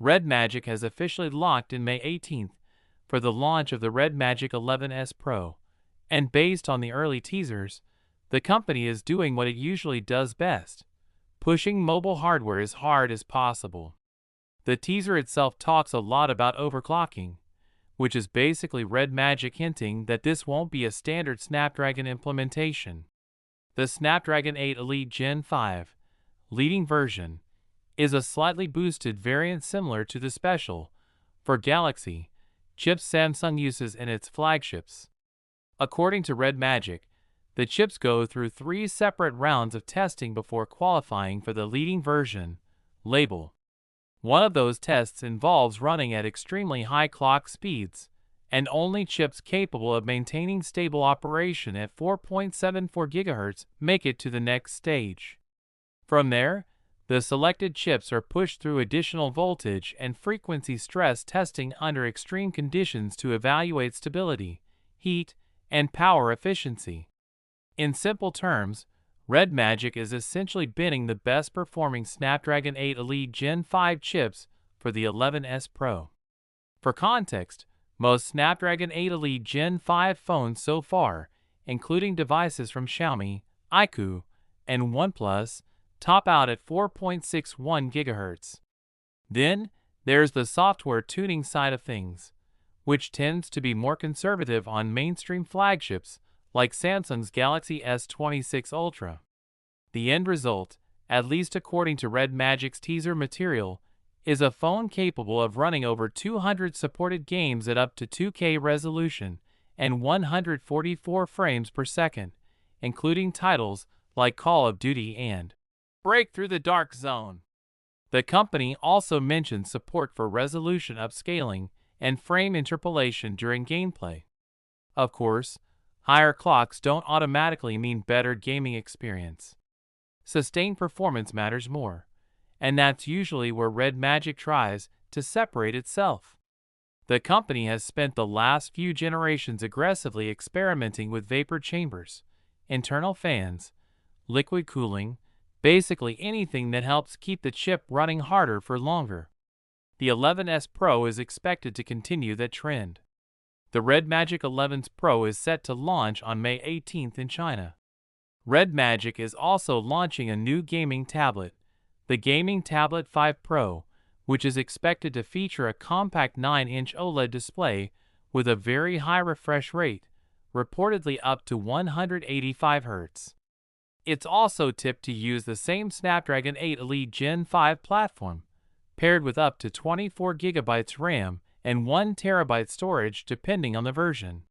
RedMagic has officially locked in May 18th for the launch of the RedMagic 11S Pro, and based on the early teasers, the company is doing what it usually does best, pushing mobile hardware as hard as possible. The teaser itself talks a lot about overclocking, which is basically RedMagic hinting that this won't be a standard Snapdragon implementation. The Snapdragon 8 Elite Gen 5 leading version is a slightly boosted variant similar to the special for Galaxy chips Samsung uses in its flagships. According to RedMagic, the chips go through 3 separate rounds of testing before qualifying for the leading version label. One of those tests involves running at extremely high clock speeds, and only chips capable of maintaining stable operation at 4.74 GHz make it to the next stage. From there, the selected chips are pushed through additional voltage and frequency stress testing under extreme conditions to evaluate stability, heat, and power efficiency. In simple terms, RedMagic is essentially binning the best performing Snapdragon 8 Elite Gen 5 chips for the 11S Pro. For context, most Snapdragon 8 Elite Gen 5 phones so far, including devices from Xiaomi, iQOO, and OnePlus, top out at 4.61 GHz. Then, there's the software tuning side of things, which tends to be more conservative on mainstream flagships like Samsung's Galaxy S26 Ultra. The end result, at least according to RedMagic's teaser material, is a phone capable of running over 200 supported games at up to 2K resolution and 144 frames per second, including titles like Call of Duty and Break Through the Dark Zone. The company also mentioned support for resolution upscaling and frame interpolation during gameplay. Of course, higher clocks don't automatically mean better gaming experience. Sustained performance matters more, and that's usually where RedMagic tries to separate itself. The company has spent the last few generations aggressively experimenting with vapor chambers, internal fans, liquid cooling, basically anything that helps keep the chip running harder for longer. The 11S Pro is expected to continue that trend. The RedMagic 11S Pro is set to launch on May 18th in China. RedMagic is also launching a new gaming tablet, the Gaming Tablet 5 Pro, which is expected to feature a compact 9-inch OLED display with a very high refresh rate, reportedly up to 185 Hz. It's also tipped to use the same Snapdragon 8 Elite Gen 5 platform, paired with up to 24 GB RAM and 1 TB storage depending on the version.